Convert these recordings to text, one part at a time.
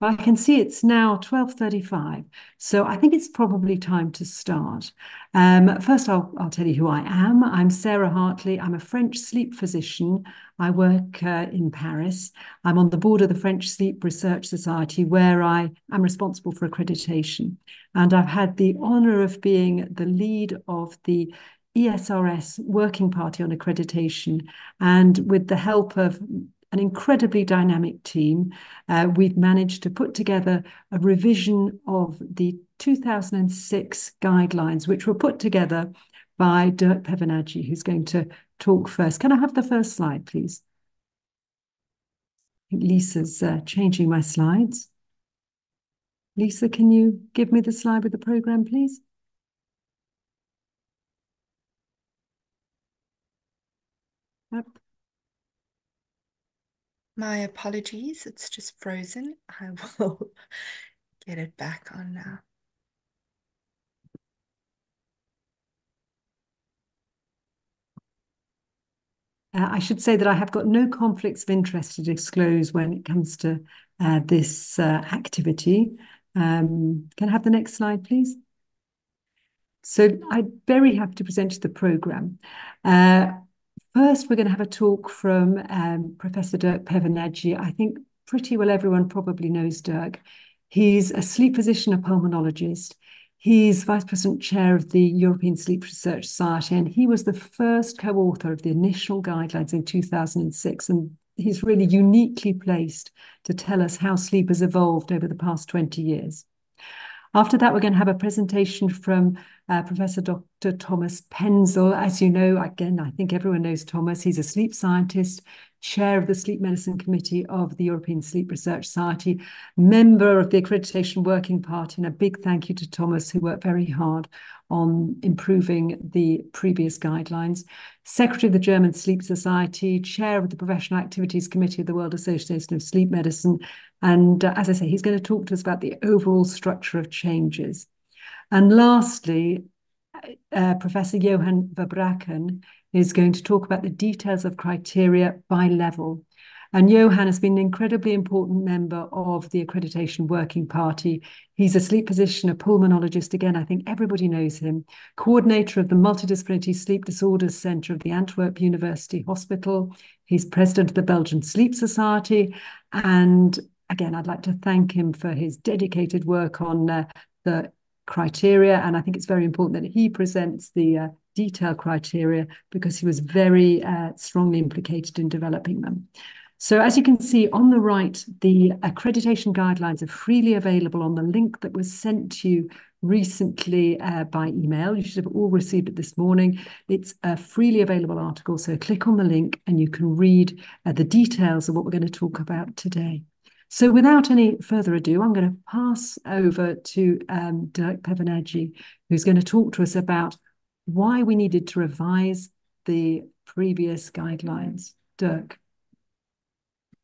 I can see it's now 12:35, so I think it's probably time to start. First, I'll tell you who I am. I'm Sarah Hartley. I'm a French sleep physician. I work in Paris. I'm on the board of the French Sleep Research Society, where I am responsible for accreditation. And I've had the honour of being the lead of the ESRS Working Party on Accreditation. And with the help of an incredibly dynamic team, we've managed to put together a revision of the 2006 guidelines, which were put together by Dirk Pevenaghi, who's going to talk first. Can I have the first slide, please? I think Lisa's changing my slides. Lisa, can you give me the slide with the program, please? Yep. My apologies, it's just frozen. I will get it back on now. I should say that I have got no conflicts of interest to disclose when it comes to this activity. Can I have the next slide, please? So I'm very happy to present you the programme. First, we're going to have a talk from Professor Dirk Pevenaghi. I think pretty well everyone probably knows Dirk. He's a sleep physician, a pulmonologist. He's Vice President Chair of the European Sleep Research Society, and he was the first co-author of the initial guidelines in 2006. And he's really uniquely placed to tell us how sleep has evolved over the past 20 years. After that, we're going to have a presentation from Professor Dr. Thomas Penzel. As you know, again, I think everyone knows Thomas. He's a sleep scientist, chair of the Sleep Medicine Committee of the European Sleep Research Society, member of the Accreditation Working Party, and a big thank you to Thomas, who worked very hard on improving the previous guidelines. Secretary of the German Sleep Society, chair of the Professional Activities Committee of the World Association of Sleep Medicine. And as I say, he's going to talk to us about the overall structure of changes. And lastly, Professor Johan Verbraken is going to talk about the details of criteria by level. And Johan has been an incredibly important member of the Accreditation Working Party. He's a sleep physician, a pulmonologist. Again, I think everybody knows him. Coordinator of the Multidisciplinary Sleep Disorders Centre of the Antwerp University Hospital. He's president of the Belgian Sleep Society. And again, I'd like to thank him for his dedicated work on the criteria. And I think it's very important that he presents the detailed criteria because he was very strongly implicated in developing them. So as you can see on the right, the accreditation guidelines are freely available on the link that was sent to you recently by email. You should have all received it this morning. It's a freely available article, so click on the link and you can read the details of what we're going to talk about today. So without any further ado, I'm going to pass over to Dirk Pevenaghi, who's going to talk to us about why we needed to revise the previous guidelines. Dirk.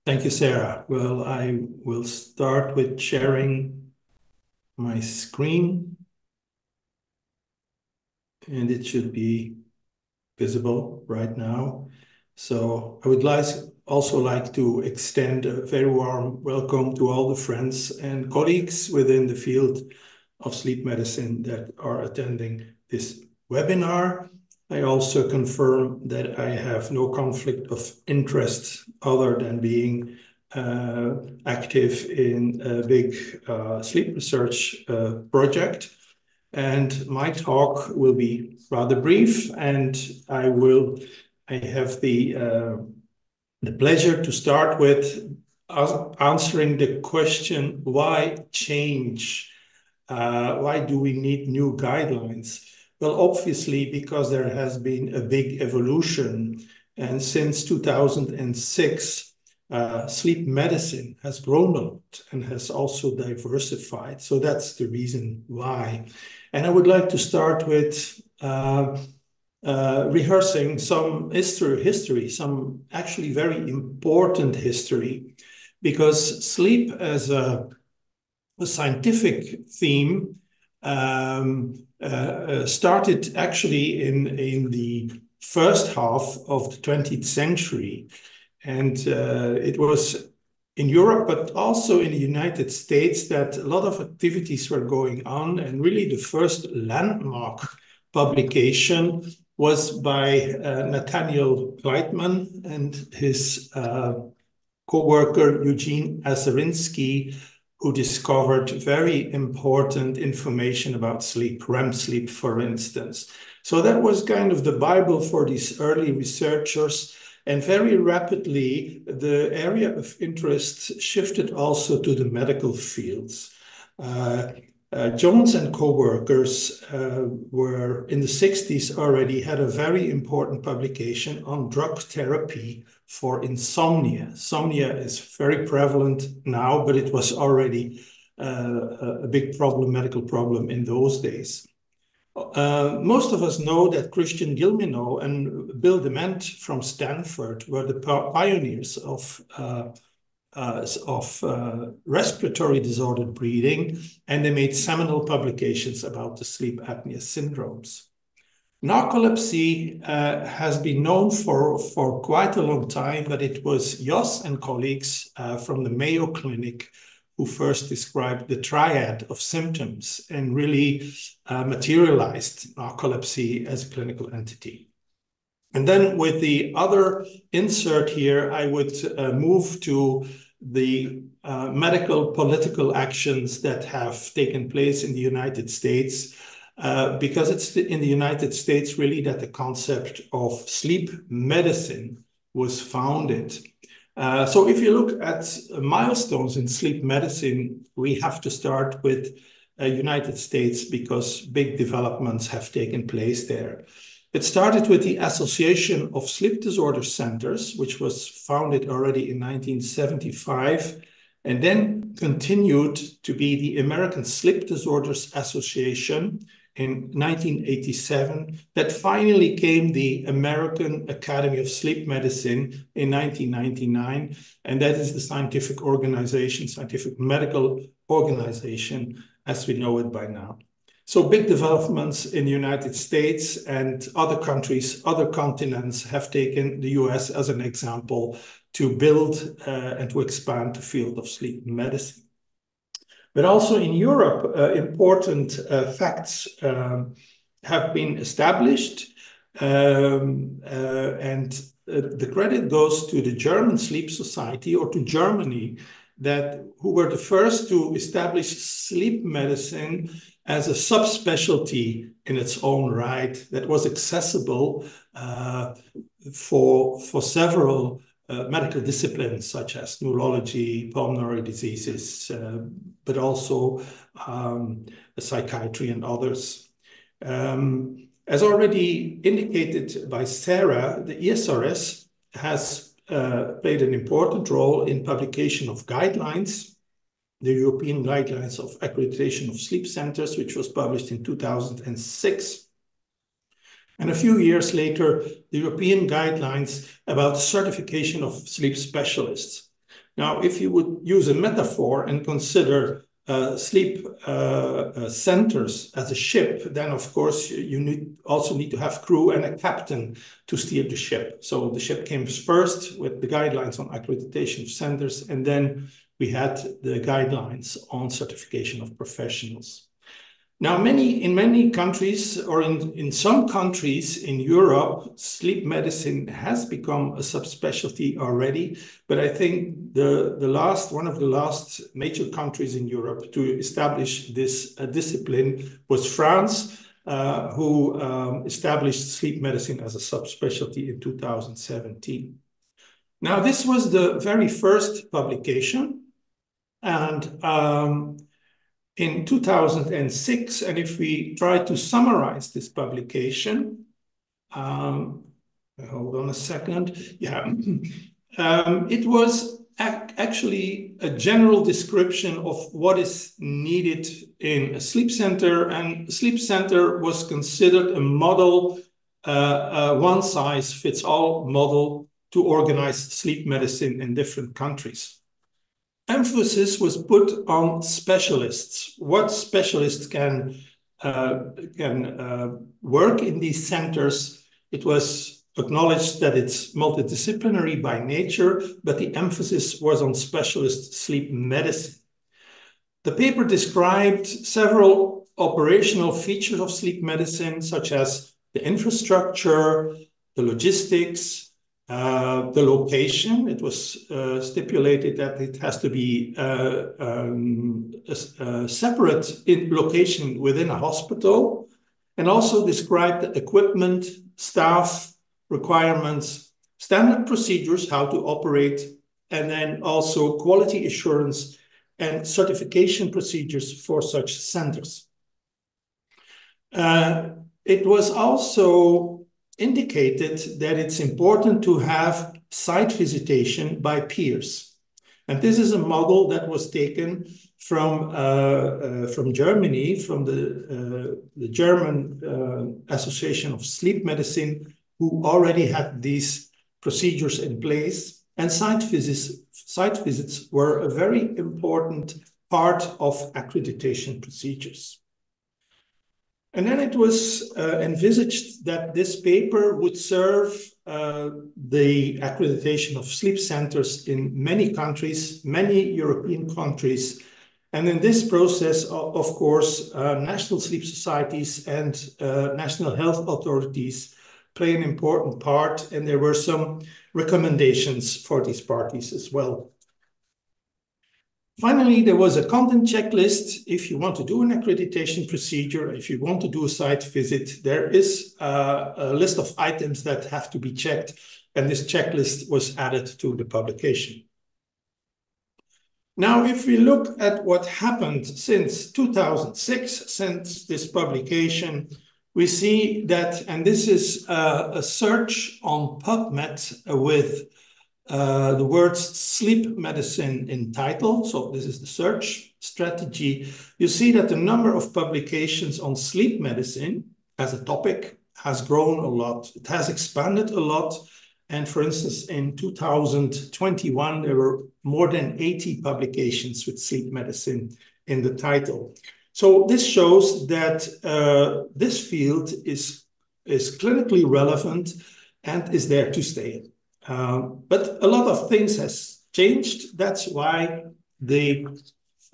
Thank you, Sarah. Well, I will start with sharing my screen, and it should be visible right now. So I would also like to extend a very warm welcome to all the friends and colleagues within the field of sleep medicine that are attending this webinar. I also confirm that I have no conflict of interest other than being active in a big sleep research project. And my talk will be rather brief, and I have the pleasure to start with answering the question, why change? Why do we need new guidelines? Well, obviously, because there has been a big evolution. And since 2006, sleep medicine has grown a lot and has also diversified. So that's the reason why. And I would like to start with rehearsing some history, some actually very important history, because sleep as a scientific theme started actually in the first half of the 20th century. And it was in Europe, but also in the United States, that a lot of activities were going on. And really the first landmark publication was by Nathaniel Gleitman and his co-worker Eugene Azarinsky, who discovered very important information about sleep, REM sleep, for instance. So that was kind of the Bible for these early researchers. And very rapidly, the area of interest shifted also to the medical fields. Jones and co-workers were in the 60s already had a very important publication on drug therapy for insomnia. Insomnia is very prevalent now, but it was already a big problem, medical problem in those days. Most of us know that Christian Gilmino and Bill Dement from Stanford were the pioneers of respiratory disordered breathing, and they made seminal publications about the sleep apnea syndromes. Narcolepsy has been known for quite a long time, but it was Jos and colleagues from the Mayo Clinic who first described the triad of symptoms and really materialized narcolepsy as a clinical entity. And then with the other insert here, I would move to the medical political actions that have taken place in the United States, because it's in the United States really that the concept of sleep medicine was founded. So if you look at milestones in sleep medicine, we have to start with United States because big developments have taken place there. It started with the Association of Sleep Disorder Centers, which was founded already in 1975, and then continued to be the American Sleep Disorders Association in 1987, that finally came the American Academy of Sleep Medicine in 1999, and that is the scientific organization, scientific medical organization, as we know it by now. So big developments in the United States, and other countries, other continents have taken the US as an example to build and to expand the field of sleep medicine. But also in Europe, important facts have been established, and the credit goes to the German Sleep Society, or to Germany, who were the first to establish sleep medicine as a subspecialty in its own right that was accessible for several medical disciplines such as neurology, pulmonary diseases, but also psychiatry and others. As already indicated by Sarah, the ESRS has played an important role in publication of guidelines, the European Guidelines of Accreditation of Sleep Centers, which was published in 2006. And a few years later, the European guidelines about certification of sleep specialists. Now, if you would use a metaphor and consider sleep centers as a ship, then of course you also need to have crew and a captain to steer the ship. So the ship came first with the guidelines on accreditation of centers, and then we had the guidelines on certification of professionals. Now, in many countries, or in some countries in Europe, sleep medicine has become a subspecialty already. But I think one of the last major countries in Europe to establish this discipline was France, who established sleep medicine as a subspecialty in 2017. Now, this was the very first publication, and in 2006, and if we try to summarize this publication, hold on a second. Yeah, it was actually a general description of what is needed in a sleep center, and a sleep center was considered a model, a one-size-fits-all model to organize sleep medicine in different countries. Emphasis was put on specialists. What specialists can work in these centers? It was acknowledged that it's multidisciplinary by nature, but the emphasis was on specialist sleep medicine. The paper described several operational features of sleep medicine, such as the infrastructure, the logistics, the location. It was stipulated that it has to be a separate location within a hospital, and also described the equipment, staff, requirements, standard procedures, how to operate, and then also quality assurance and certification procedures for such centers. It was also indicated that it's important to have site visitation by peers. And this is a model that was taken from Germany, from the German Association of Sleep Medicine, who already had these procedures in place. And site visits were a very important part of accreditation procedures. And then it was envisaged that this paper would serve the accreditation of sleep centers in many countries, many European countries. And in this process, of course, national sleep societies and national health authorities play an important part, and there were some recommendations for these parties as well. Finally, there was a content checklist. If you want to do an accreditation procedure, if you want to do a site visit, there is a list of items that have to be checked, and this checklist was added to the publication. Now, if we look at what happened since 2006, since this publication, we see that, and this is a search on PubMed with the words sleep medicine in title. So this is the search strategy. You see that the number of publications on sleep medicine as a topic has grown a lot. It has expanded a lot. And for instance, in 2021, there were more than 80 publications with sleep medicine in the title. So this shows that this field is clinically relevant and is there to stay. But a lot of things has changed. That's why the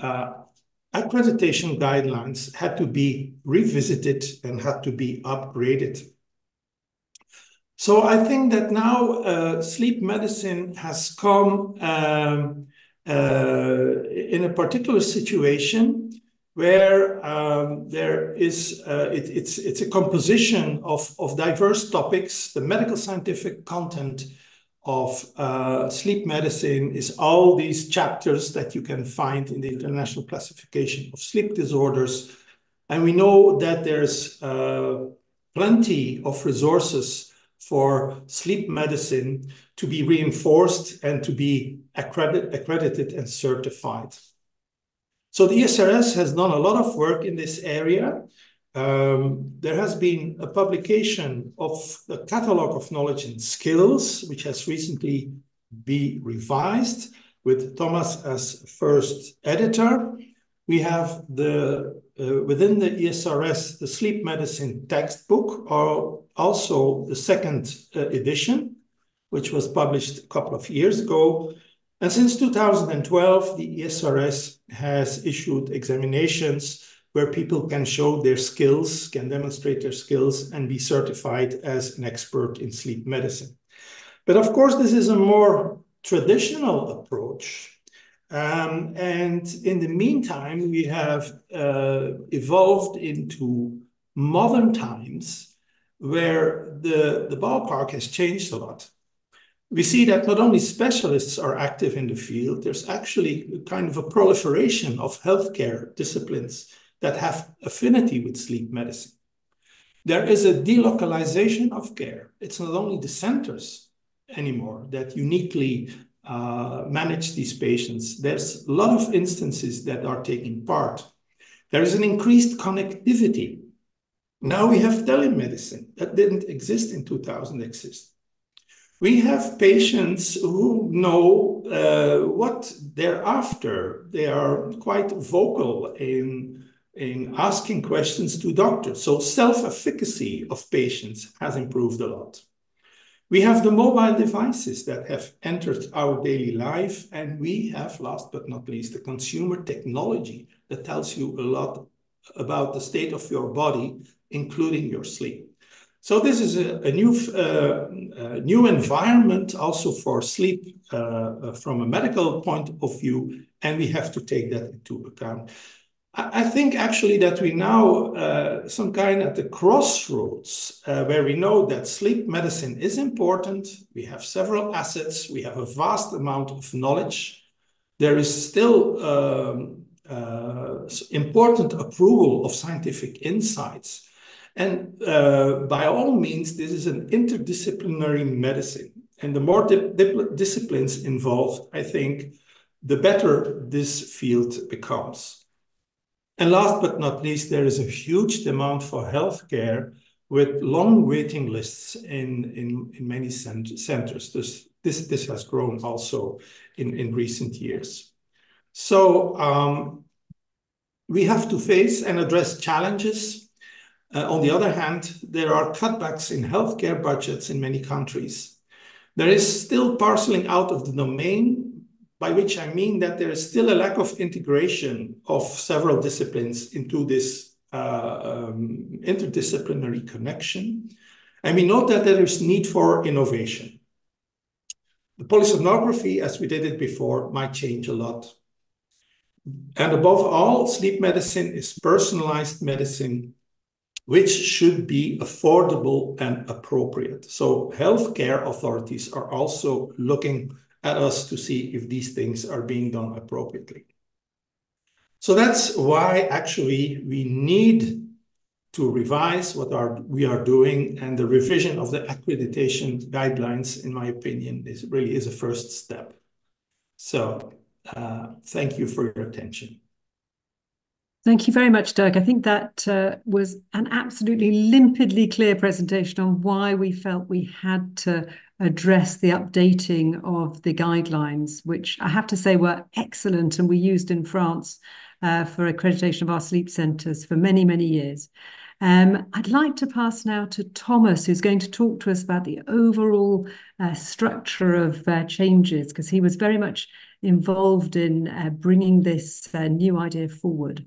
accreditation guidelines had to be revisited and had to be upgraded. So I think that now sleep medicine has come in a particular situation where there is, it's a composition of diverse topics. The medical scientific content of sleep medicine is all these chapters that you can find in the International Classification of Sleep Disorders. And we know that there's plenty of resources for sleep medicine to be reinforced and to be accredited and certified. So the ESRS has done a lot of work in this area. There has been a publication of the Catalog of Knowledge and Skills, which has recently been revised with Thomas as first editor. We have within the ESRS, the sleep medicine textbook, or also the second edition, which was published a couple of years ago. And since 2012, the ESRS has issued examinations where people can show their skills, can demonstrate their skills, and be certified as an expert in sleep medicine. But of course, this is a more traditional approach. And in the meantime, we have evolved into modern times where the ballpark has changed a lot. We see that not only specialists are active in the field, there's actually kind of a proliferation of healthcare disciplines that have affinity with sleep medicine. There is a delocalization of care. It's not only the centers anymore that uniquely manage these patients. There's a lot of instances that are taking part. There is an increased connectivity. Now we have telemedicine that didn't exist in 2006. We have patients who know what they're after. They are quite vocal in asking questions to doctors. So self-efficacy of patients has improved a lot. We have the mobile devices that have entered our daily life, and we have, last but not least, the consumer technology that tells you a lot about the state of your body, including your sleep. So this is a new environment also for sleep from a medical point of view, and we have to take that into account. I think actually that we now some kind at the crossroads where we know that sleep medicine is important. We have several assets. We have a vast amount of knowledge. There is still important approval of scientific insights. And by all means, this is an interdisciplinary medicine. And the more disciplines involved, I think, the better this field becomes. And last but not least, there is a huge demand for healthcare with long waiting lists in many centers. This has grown also in recent years. So we have to face and address challenges. On the other hand, there are cutbacks in healthcare budgets in many countries. There is still parceling out of the domain, by which I mean that there is still a lack of integration of several disciplines into this interdisciplinary connection. And we note that there is need for innovation. The polysomnography, as we did it before, might change a lot. And above all, sleep medicine is personalized medicine, which should be affordable and appropriate. So healthcare authorities are also looking at us to see if these things are being done appropriately. So that's why actually we need to revise what we are doing, and the revision of the accreditation guidelines, in my opinion, really is a first step. So thank you for your attention. Thank you very much, Dirk. I think that was an absolutely limpidly clear presentation on why we felt we had to address the updating of the guidelines, which I have to say were excellent and we used in France for accreditation of our sleep centres for many, many years. I'd like to pass now to Thomas, who's going to talk to us about the overall structure of changes, because he was very much involved in bringing this new idea forward.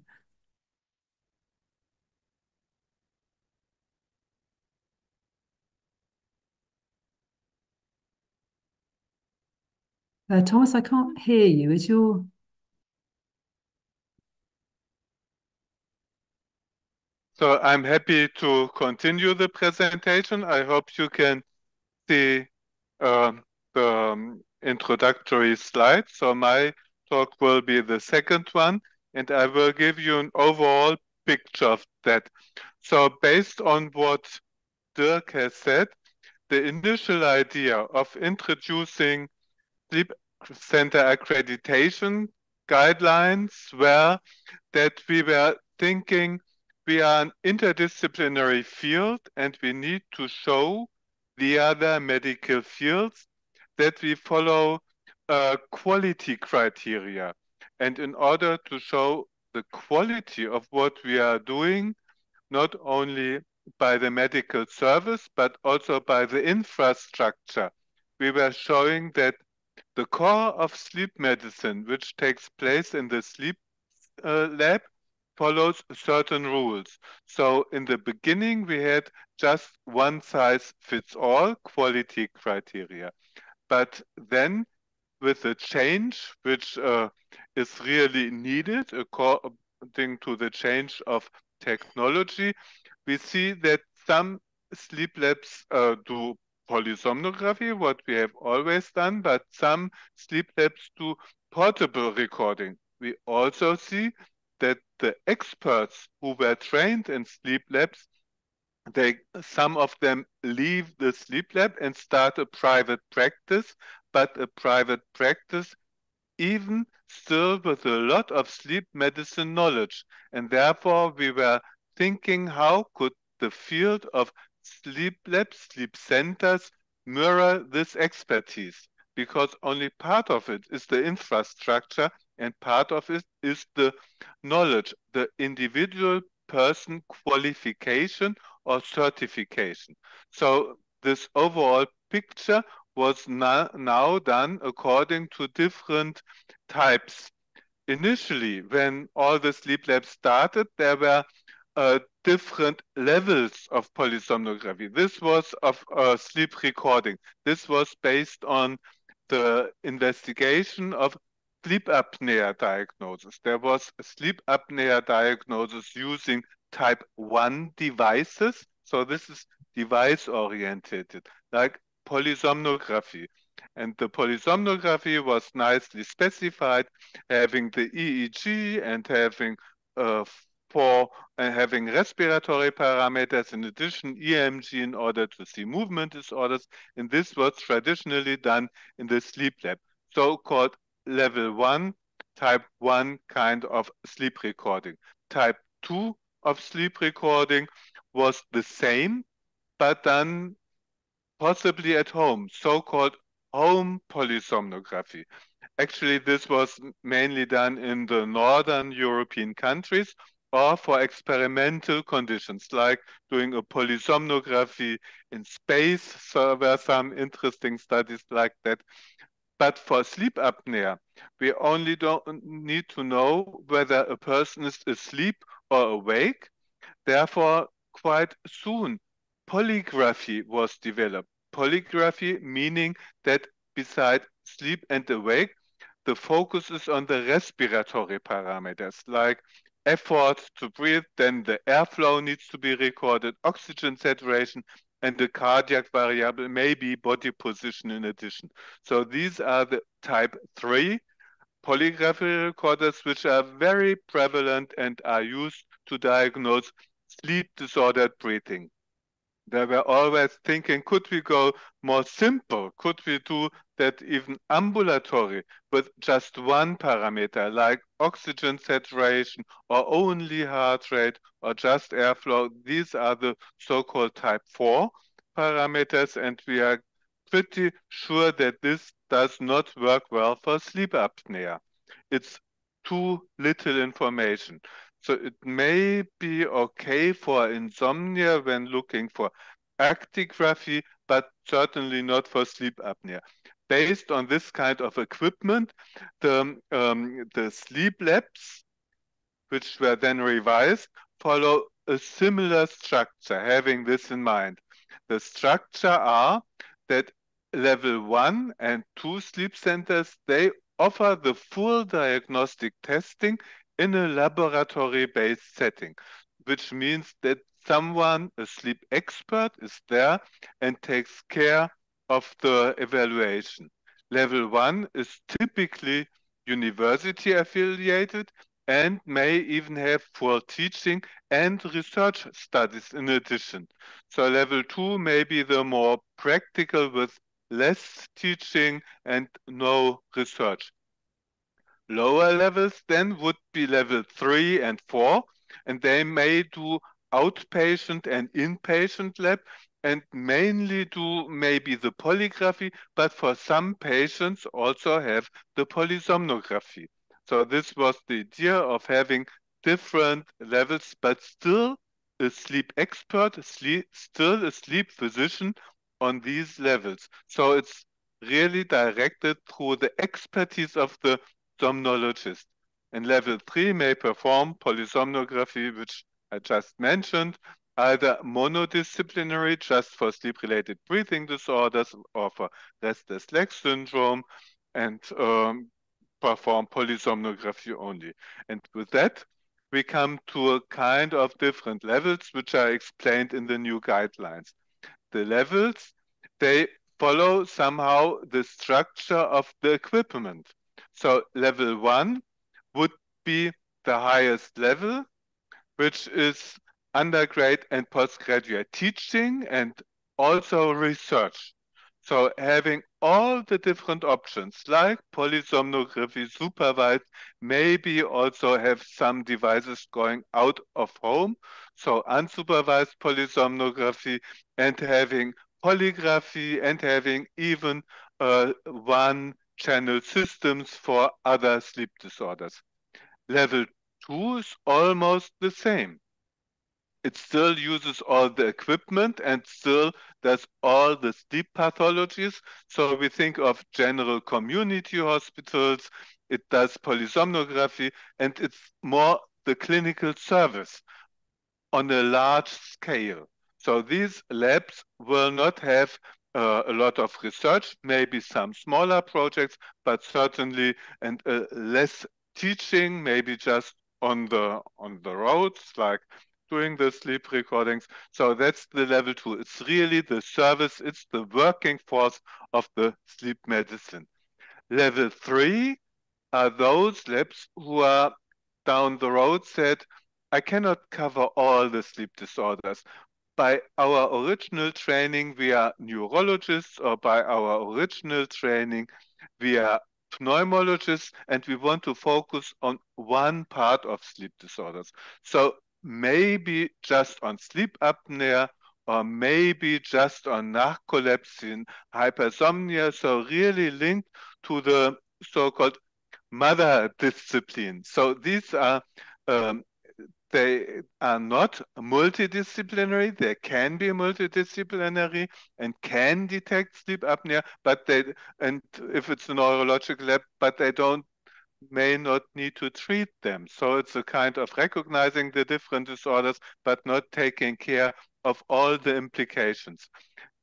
Thomas, I can't hear you. Is your... So I'm happy to continue the presentation. I hope you can see the introductory slides. So my talk will be the second one, and I will give you an overall picture of that. So based on what Dirk has said, the initial idea of introducing sleep center accreditation guidelines were that we were thinking we are an interdisciplinary field and we need to show the other medical fields that we follow quality criteria. And in order to show the quality of what we are doing, not only by the medical service, but also by the infrastructure, we were showing that the core of sleep medicine, which takes place in the sleep lab, follows certain rules. So in the beginning, we had just one size fits all quality criteria. But then with the change, which is really needed according to the change of technology, we see that some sleep labs do polysomnography, what we have always done, but some sleep labs do portable recording. We also see that the experts who were trained in sleep labs, some of them leave the sleep lab and start a private practice, but a private practice even still with a lot of sleep medicine knowledge. And therefore we were thinking, how could the field of sleep labs, sleep centers mirror this expertise? Because only part of it is the infrastructure and part of it is the knowledge, the individual person qualification or certification. So this overall picture was now done according to different types. Initially, when all the sleep labs started, there were different levels of polysomnography. This was of sleep recording. This was based on the investigation of sleep apnea diagnosis. There was a sleep apnea diagnosis using type 1 devices. So this is device oriented, like polysomnography. And the polysomnography was nicely specified, having the EEG and having having respiratory parameters, in addition EMG, in order to see movement disorders. And this was traditionally done in the sleep lab, so-called level 1, type 1 kind of sleep recording. Type 2 of sleep recording was the same, but done possibly at home, so-called home polysomnography. Actually, this was mainly done in the northern European countries, or for experimental conditions, like doing a polysomnography in space. So there were some interesting studies like that. But for sleep apnea, we only don't need to know whether a person is asleep or awake. Therefore, quite soon, polygraphy was developed. Polygraphy meaning that beside sleep and awake, the focus is on the respiratory parameters, like effort to breathe, then the airflow needs to be recorded, oxygen saturation, and the cardiac variable, maybe body position in addition. So these are the type 3 polygraphy recorders, which are very prevalent and are used to diagnose sleep disordered breathing. They were always thinking, could we go more simple? Could we do that even ambulatory with just one parameter, like oxygen saturation or only heart rate or just airflow? These are the so-called type 4 parameters, and we are pretty sure that this does not work well for sleep apnea. It's too little information. So it may be okay for insomnia when looking for actigraphy, but certainly not for sleep apnea. Based on this kind of equipment, the sleep labs, which were then revised, follow a similar structure, having this in mind. The structure are that level 1 and 2 sleep centers, they offer the full diagnostic testing in a laboratory-based setting, which means that someone, a sleep expert, is there and takes care of the evaluation. Level 1 is typically university affiliated and may even have full teaching and research studies in addition. So level 2 may be the more practical with less teaching and no research. Lower levels then would be level 3 and 4, and they may do outpatient and inpatient lab and mainly do maybe the polygraphy, but for some patients also have the polysomnography. So this was the idea of having different levels, but still a sleep expert, still a sleep physician on these levels. So it's really directed through the expertise of the somnologist. And level 3 may perform polysomnography, which I just mentioned, either monodisciplinary, just for sleep-related breathing disorders, or for restless leg syndrome, and perform polysomnography only. And with that, we come to a kind of different levels, which are explained in the new guidelines. The levels, they follow somehow the structure of the equipment. So level 1 would be the highest level, which is undergrad and postgraduate teaching and also research. So having all the different options like polysomnography supervised, maybe also have some devices going out of home. So unsupervised polysomnography and having polygraphy and having even one channel systems for other sleep disorders. Level 2 is almost the same. it still uses all the equipment and still does all the sleep pathologies. So we think of general community hospitals, it does polysomnography, and it's more the clinical service on a large scale. So these labs will not have a lot of research, maybe some smaller projects, but certainly and less teaching, maybe just on the roads, like doing the sleep recordings. So that's the level 2. It's really the service, it's the working force of the sleep medicine. Level 3 are those labs who are down the road said, I cannot cover all the sleep disorders. By our original training, we are neurologists, or by our original training, we are pneumologists, and we want to focus on one part of sleep disorders. So maybe just on sleep apnea, or maybe just on narcolepsy and hypersomnia, so really linked to the so-called mother discipline. So these are they are not multidisciplinary. They can be multidisciplinary and can detect sleep apnea, but and if it's a neurological lab, but they may not need to treat them. So it's a kind of recognizing the different disorders, but not taking care of all the implications.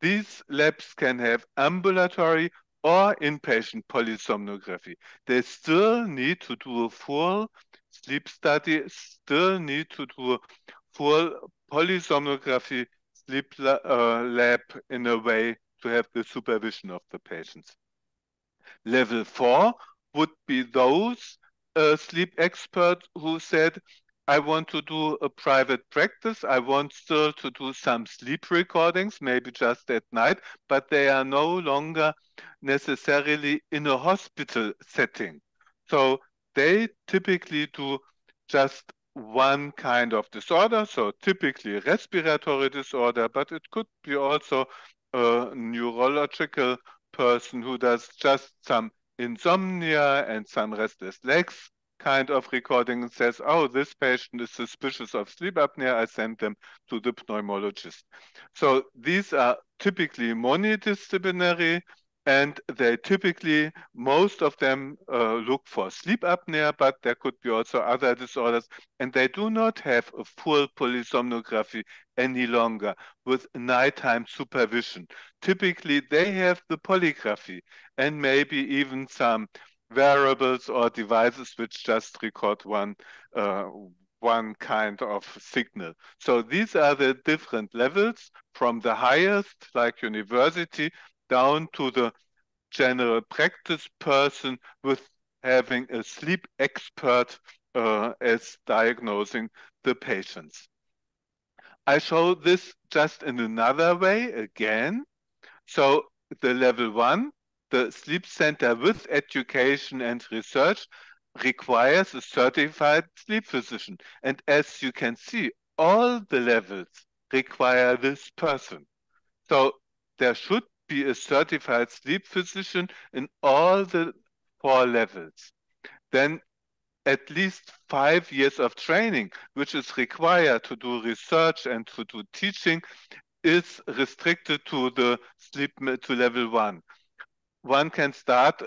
These labs can have ambulatory or inpatient polysomnography. They still need to do a full sleep study, still need to do a full polysomnography sleep lab in a way to have the supervision of the patients. Level 4 would be those sleep experts who said, I want to do a private practice. I want still to do some sleep recordings, maybe just at night, but they are no longer necessarily in a hospital setting. So they typically do just one kind of disorder, so typically respiratory disorder, but it could be also a neurological person who does just some insomnia and some restless legs kind of recording and says, oh, this patient is suspicious of sleep apnea, I send them to the pneumologist. So these are typically monodisciplinary, and they typically, most of them look for sleep apnea, but there could be also other disorders, and they do not have a full polysomnography any longer with nighttime supervision. Typically, they have the polygraphy and maybe even some wearables or devices which just record one kind of signal. So these are the different levels from the highest, like university, down to the general practice person with having a sleep expert as diagnosing the patients. I show this just in another way again. So the level 1, the sleep center with education and research, requires a certified sleep physician. And as you can see, all the levels require this person. So there should be a certified sleep physician in all the 4 levels. Then at least 5 years of training, which is required to do research and to do teaching, is restricted to the sleep to level 1. One can start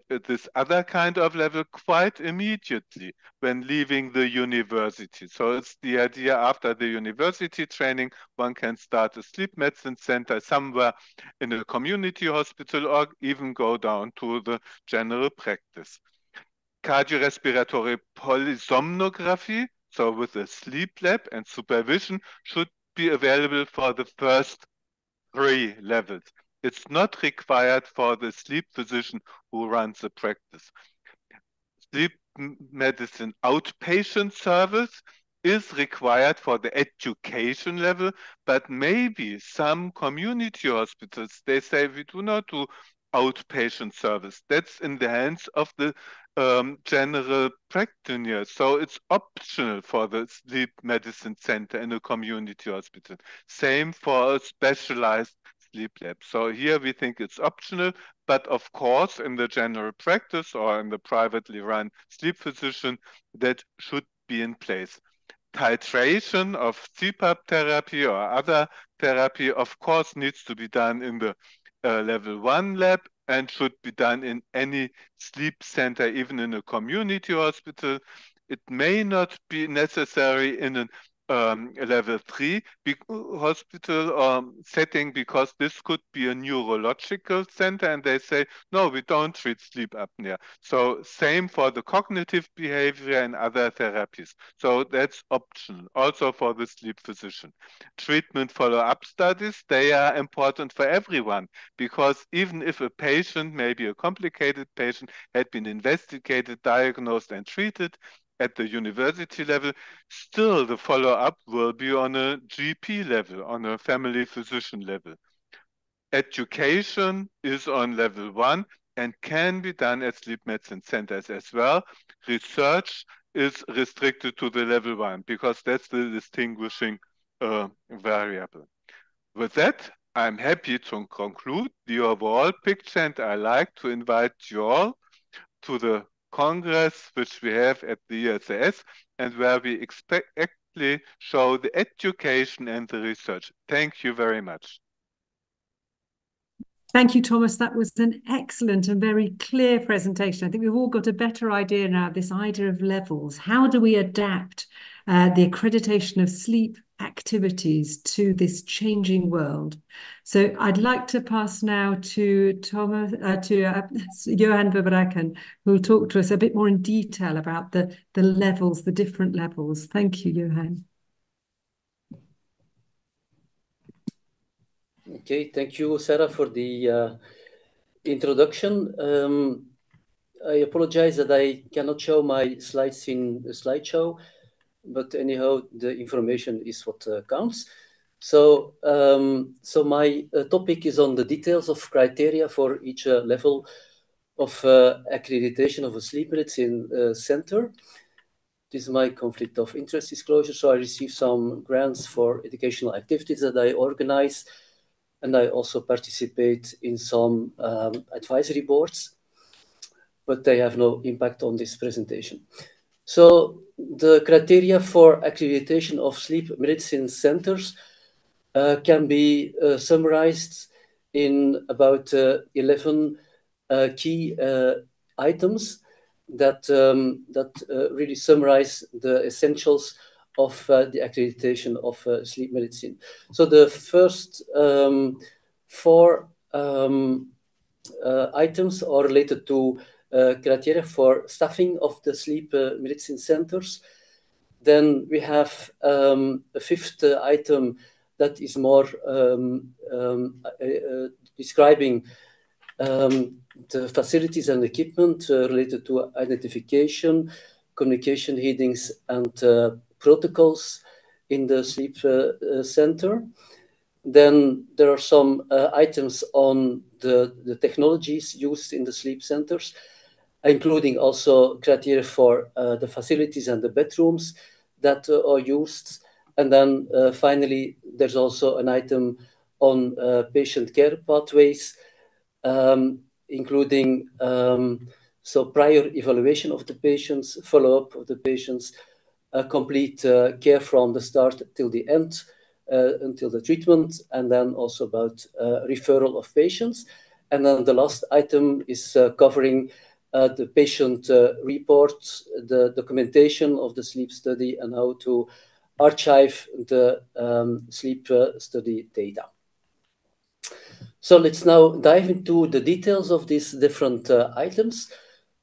this other kind of level quite immediately when leaving the university. So it's the idea after the university training, one can start a sleep medicine center somewhere in a community hospital or even go down to the general practice. Cardiorespiratory polysomnography, so with a sleep lab and supervision, should be available for the first 3 levels. It's not required for the sleep physician who runs the practice. Sleep medicine outpatient service is required for the education level, but maybe some community hospitals, they say we do not do outpatient service. That's in the hands of the general practitioner. So it's optional for the sleep medicine center in a community hospital. Same for a specialized sleep lab. So here we think it's optional, but of course in the general practice or in the privately run sleep physician, that should be in place. titration of CPAP therapy or other therapy, of course, needs to be done in the level 1 lab and should be done in any sleep center, even in a community hospital. It may not be necessary in a level 3 hospital setting, because this could be a neurological center and they say, no, we don't treat sleep apnea. So same for the cognitive behavior and other therapies. So that's optional also for the sleep physician. Treatment follow-up studies, they are important for everyone, because even if a patient, maybe a complicated patient, had been investigated, diagnosed and treated at the university level, still the follow-up will be on a GP level, on a family physician level. Education is on level 1 and can be done at sleep medicine centers as well. Research is restricted to the level 1 because that's the distinguishing variable. With that, I'm happy to conclude the overall picture, and I like to invite you all to the Congress which we have at the ESAS, and where we actually show the education and the research. Thank you very much. Thank you, Thomas. That was an excellent and very clear presentation. I think we've all got a better idea now of this idea of levels. How do we adapt the accreditation of sleep activities to this changing world? So I'd like to pass now to Johan Verbraeken, who will talk to us a bit more in detail about the levels, the different levels. Thank you, Johan. Okay, thank you, Sarah, for the introduction. I apologize that I cannot show my slides in the slideshow, but anyhow, the information is what counts. So, my topic is on the details of criteria for each level of accreditation of a sleep medicine center. This is my conflict of interest disclosure. So I received some grants for educational activities that I organize, and I also participate in some advisory boards, but they have no impact on this presentation. So the criteria for accreditation of sleep medicine centers can be summarized in about 11 key items that really summarize the essentials of the accreditation of sleep medicine. So the first 4 items are related to criteria for staffing of the sleep medicine centers. Then we have a 5th item that is more describing the facilities and equipment related to identification, communication headings, and protocols in the sleep center. Then there are some items on the technologies used in the sleep centers, including also criteria for the facilities and the bedrooms that are used. And then finally, there's also an item on patient care pathways, including so prior evaluation of the patients, follow-up of the patients, complete care from the start till the end, until the treatment, and then also about referral of patients. And then the last item is covering the patient reports, the documentation of the sleep study, and how to archive the sleep study data. So let's now dive into the details of these different items.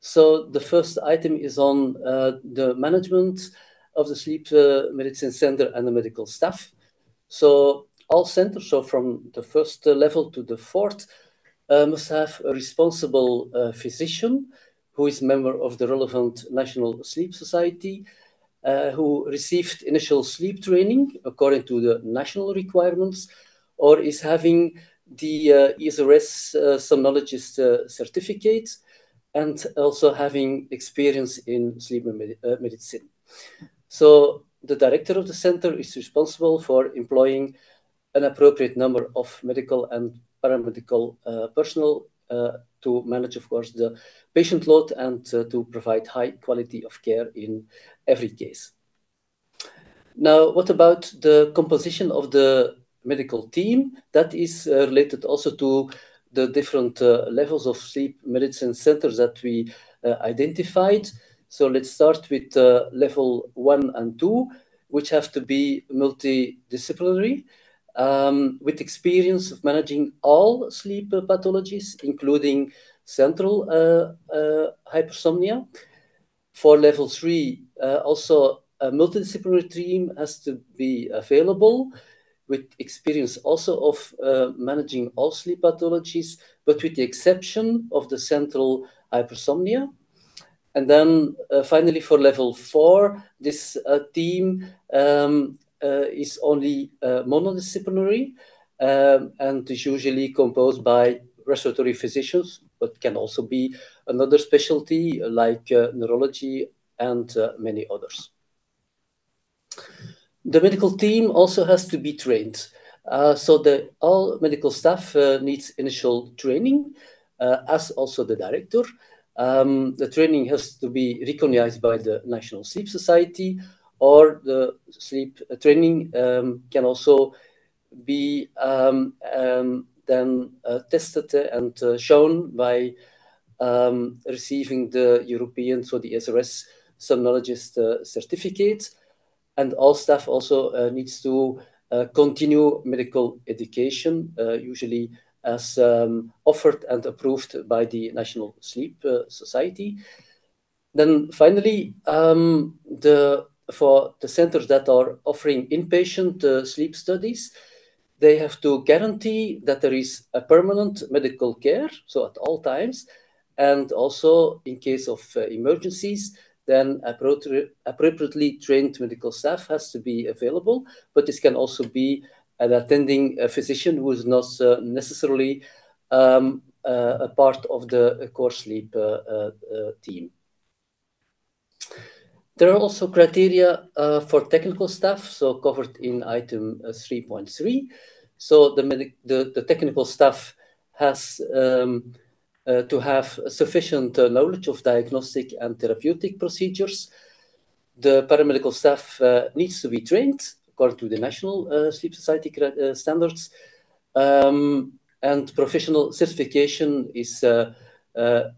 So the first item is on the management of the sleep medicine center and the medical staff. So all centers, so from the 1st level to the 4th, must have a responsible physician who is a member of the relevant National Sleep Society, who received initial sleep training according to the national requirements, or is having the ESRS somnologist certificate, and also having experience in sleep medicine. So the director of the center is responsible for employing an appropriate number of medical and paramedical personnel to manage, of course, the patient load and to provide high quality of care in every case. Now, what about the composition of the medical team? That is related also to the different levels of sleep medicine centers that we identified. So let's start with level 1 and 2, which have to be multidisciplinary, with experience of managing all sleep pathologies, including central hypersomnia. For level 3, also a multidisciplinary team has to be available with experience also of managing all sleep pathologies, but with the exception of the central hypersomnia. And then finally, for level 4, this team is only monodisciplinary and is usually composed by respiratory physicians, but can also be another specialty like neurology and many others. The medical team also has to be trained. So all medical staff needs initial training, as also the director. The training has to be recognized by the National Sleep Society, or the sleep training can also be then tested and shown by receiving the European, so the SRS somnologist certificate. And all staff also needs to continue medical education, usually as offered and approved by the National Sleep Society. Then finally, for the centers that are offering inpatient sleep studies, they have to guarantee that there is a permanent medical care, so at all times, and also in case of emergencies, then appropriately trained medical staff has to be available, but this can also be an attending physician who is not necessarily a part of the core sleep team. There are also criteria for technical staff, so covered in item 3.3. So the technical staff has to have sufficient knowledge of diagnostic and therapeutic procedures. The paramedical staff needs to be trained according to the National Sleep Society standards, and professional certification is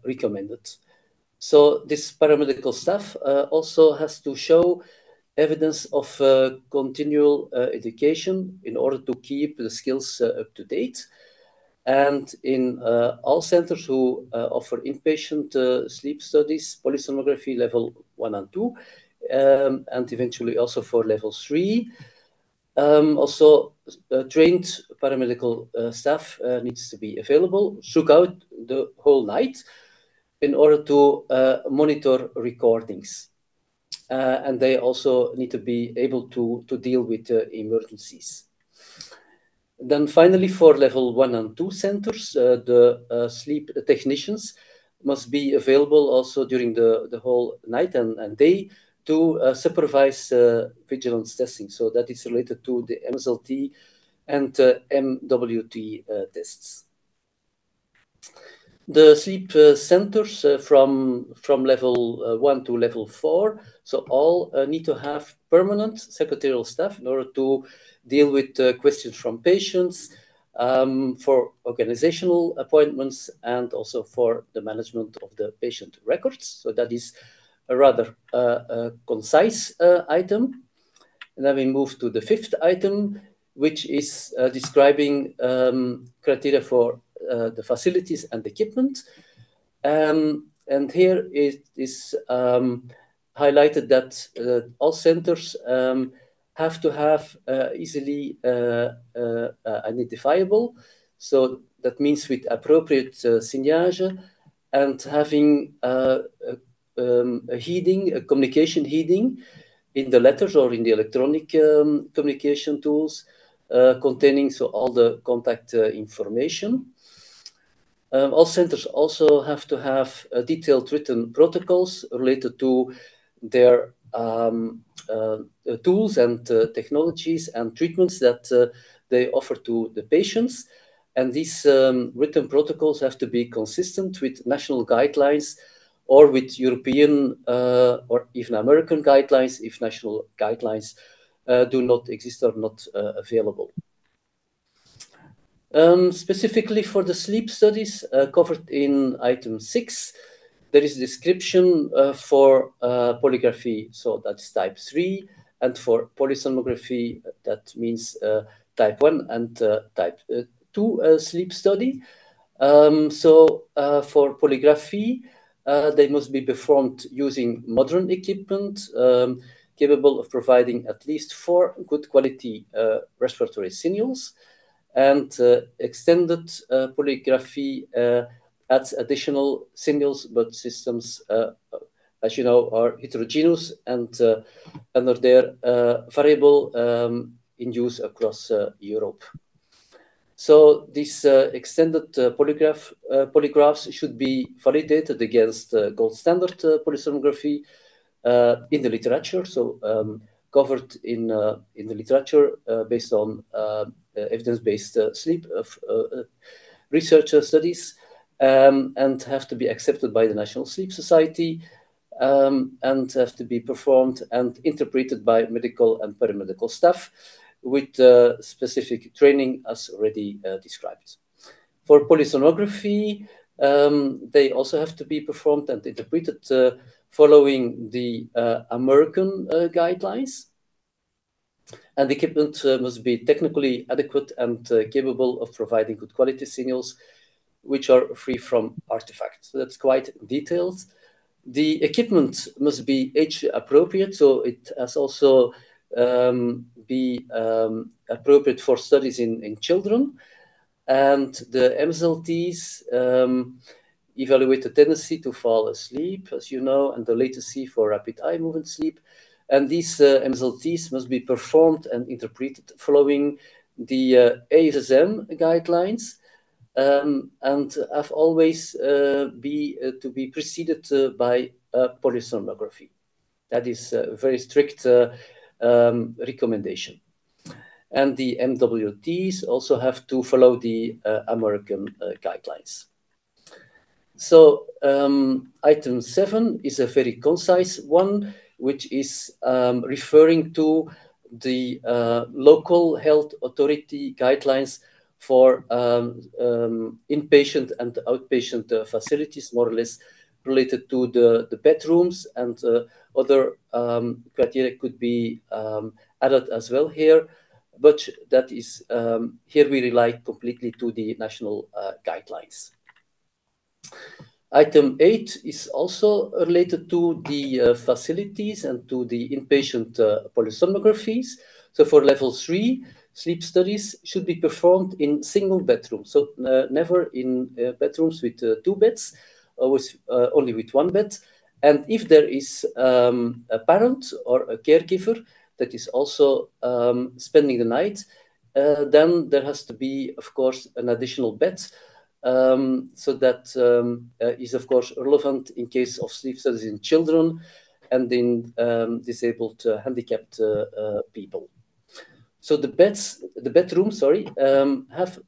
recommended. So this paramedical staff also has to show evidence of continual education in order to keep the skills up to date. And in all centers who offer inpatient sleep studies, polysomnography level 1 and 2, and eventually also for level 3, also trained paramedical staff needs to be available throughout the whole night in order to monitor recordings. And they also need to be able to deal with emergencies. Then finally, for level 1 and 2 centers, the sleep technicians must be available also during the whole night and day to supervise vigilance testing. So that is related to the MSLT and MWT tests. The sleep centers from level 1 to level 4, so all need to have permanent secretarial staff in order to deal with questions from patients, for organizational appointments, and also for the management of the patient records. So that is a rather concise item. And then we move to the 5th item, which is describing criteria for the facilities and equipment. And here it is highlighted that all centers have to have easily identifiable. So that means with appropriate signage and having a communication heading in the letters or in the electronic communication tools containing all the contact information. All centers also have to have detailed written protocols related to their tools and technologies and treatments that they offer to the patients. And these written protocols have to be consistent with national guidelines or with European or even American guidelines if national guidelines do not exist or not available. Specifically for the sleep studies covered in item 6, there is a description for polygraphy, so that's type 3, and for polysomnography, that means type 1 and type 2 sleep study. For polygraphy, they must be performed using modern equipment capable of providing at least 4 good quality respiratory signals. And extended polygraphy adds additional signals, but systems, as you know, are heterogeneous and are there variable in use across Europe. So these extended polygraphs should be validated against gold standard polysomnography in the literature. So covered in the literature based on evidence-based sleep research studies, and have to be accepted by the National Sleep Society, and have to be performed and interpreted by medical and paramedical staff with specific training as already described. For polysomnography, they also have to be performed and interpreted following the American guidelines. And the equipment must be technically adequate and capable of providing good quality signals, which are free from artifacts. So that's quite detailed. The equipment must be age appropriate, so it has also be appropriate for studies in children. And the MSLTs evaluate the tendency to fall asleep, as you know, and the latency for rapid eye movement sleep. And these MSLTs must be performed and interpreted following the ASSM guidelines, and have always to be preceded by polysomnography. That is a very strict recommendation. And the MWTs also have to follow the American guidelines. So item 7 is a very concise one, which is referring to the local health authority guidelines for inpatient and outpatient facilities, more or less related to the bedrooms, and other criteria could be added as well here. But that is, here we rely completely to the national guidelines. Item 8 is also related to the facilities and to the inpatient polysomnographies. So for level 3, sleep studies should be performed in single bedrooms. So never in bedrooms with 2 beds, always only with 1 bed. And if there is a parent or a caregiver that is also spending the night, then there has to be, of course, an additional bed. So that is, of course, relevant in case of sleep studies in children and in disabled, handicapped people. So the bedrooms, have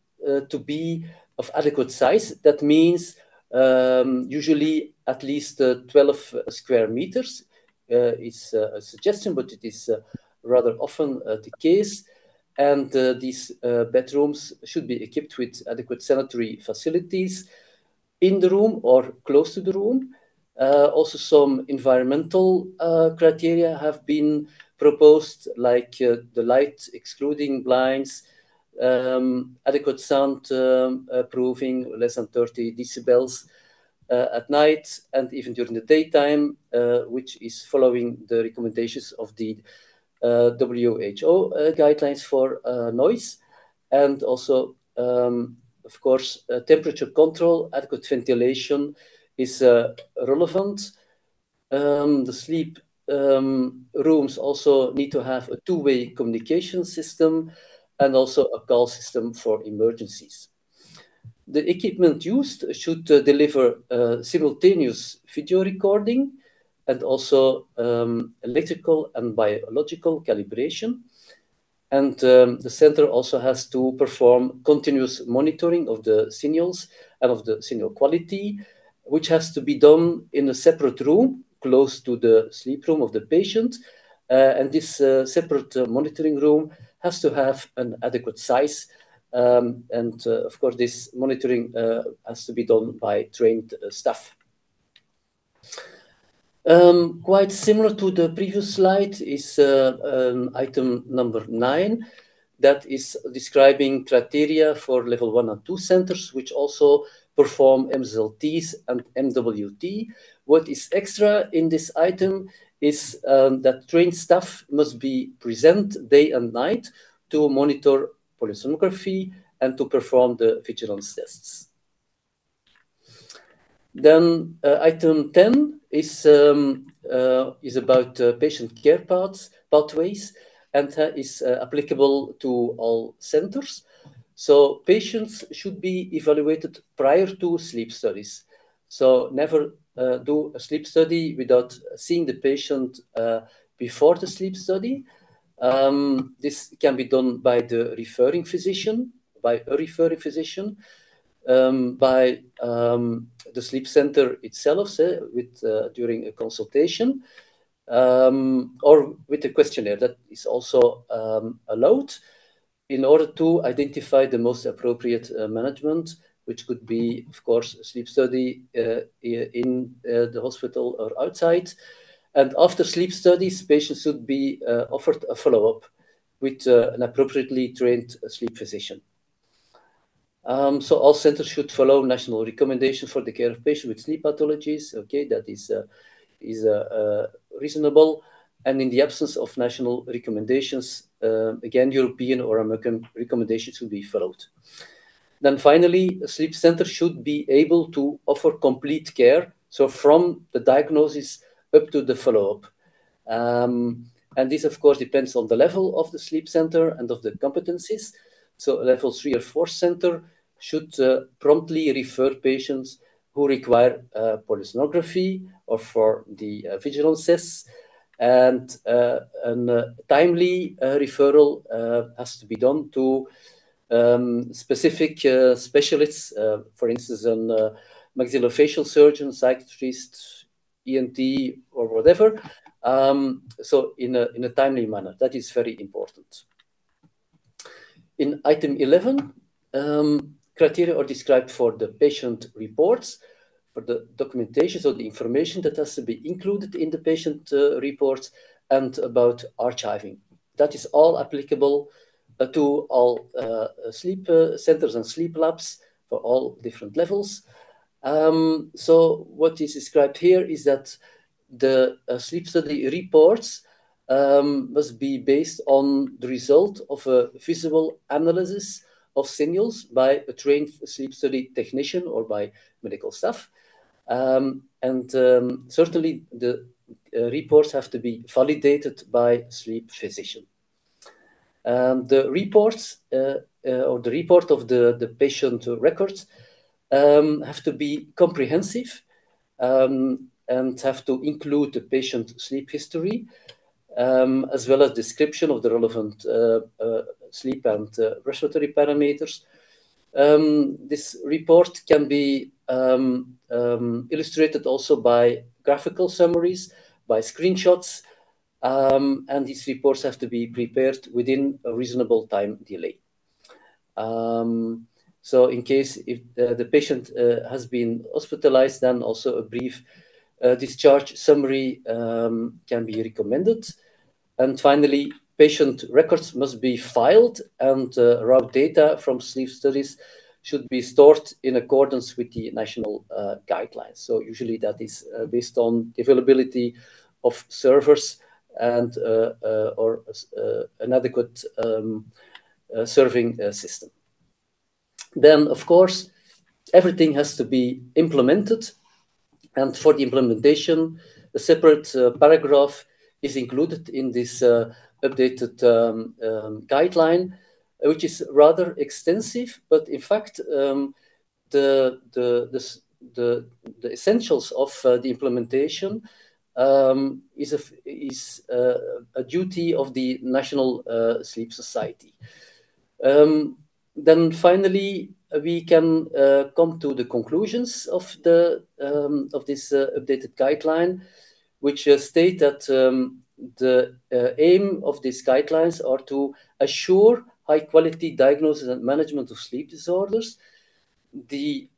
to be of adequate size. That means usually at least 12 square meters. It's a suggestion, but it is rather often the case. And these bedrooms should be equipped with adequate sanitary facilities in the room or close to the room. Also, some environmental criteria have been proposed, like the light excluding blinds, adequate sound proofing, less than 30 decibels at night and even during the daytime, which is following the recommendations of the WHO guidelines for noise, and also, of course, temperature control, adequate ventilation is relevant. The sleep rooms also need to have a two-way communication system and also a call system for emergencies. The equipment used should deliver simultaneous video recording and also electrical and biological calibration. And the center also has to perform continuous monitoring of the signals and of the signal quality, which has to be done in a separate room close to the sleep room of the patient, and this separate monitoring room has to have an adequate size. And of course, this monitoring has to be done by trained staff. Quite similar to the previous slide is item number 9, that is describing criteria for level 1 and 2 centers, which also perform MSLTs and MWT. What is extra in this item is that trained staff must be present day and night to monitor polysomnography and to perform the vigilance tests. Then item 10 is about patient care pathways and is applicable to all centers. So patients should be evaluated prior to sleep studies. So never do a sleep study without seeing the patient before the sleep study. This can be done by the referring physician, by a referring physician, by the sleep center itself, during a consultation, or with a questionnaire that is also allowed in order to identify the most appropriate management, which could be, of course, a sleep study in the hospital or outside. And after sleep studies, patients should be offered a follow-up with an appropriately trained sleep physician. So all centers should follow national recommendations for the care of patients with sleep pathologies. Okay, that is reasonable. And in the absence of national recommendations, again, European or American recommendations should be followed. Then finally, a sleep center should be able to offer complete care. So from the diagnosis up to the follow-up. And this, of course, depends on the level of the sleep center and of the competencies. So a level 3 or 4 center should promptly refer patients who require polysomnography or for the vigilance tests. And a timely referral has to be done to specific specialists, for instance, a maxillofacial surgeon, psychiatrist, ENT, or whatever. So in a timely manner, that is very important. In item 11, criteria are described for the patient reports, for the documentation, so the information that has to be included in the patient reports, and about archiving. That is all applicable to all sleep centers and sleep labs for all different levels. So what is described here is that the sleep study reports must be based on the result of a visual analysis of signals by a trained sleep study technician or by medical staff. Certainly the reports have to be validated by sleep physician. The reports or the report of the patient records have to be comprehensive and have to include the patient sleep history, as well as description of the relevant sleep and respiratory parameters. This report can be illustrated also by graphical summaries, by screenshots, and these reports have to be prepared within a reasonable time delay. So in case if the patient has been hospitalized, then also a brief discharge summary can be recommended. And finally, patient records must be filed, and raw data from sleep studies should be stored in accordance with the national guidelines. So usually that is based on the availability of servers and or an adequate serving system. Then, of course, everything has to be implemented. And for the implementation, a separate paragraph is included in this updated guideline, which is rather extensive, but in fact, the essentials of the implementation is a duty of the National Sleep Society. Then finally, we can come to the conclusions of this updated guideline, which state that the aim of these guidelines are to assure high quality diagnosis and management of sleep disorders. The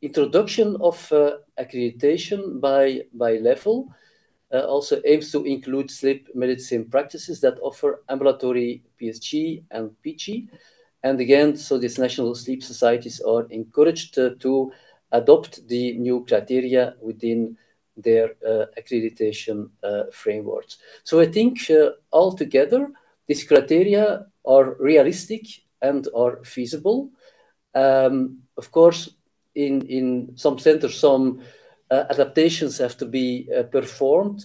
introduction of accreditation by level also aims to include sleep medicine practices that offer ambulatory PSG and PG. And again, so these national sleep societies are encouraged to adopt the new criteria within their accreditation frameworks. So I think altogether, these criteria are realistic and are feasible. Of course, in some centers, some adaptations have to be performed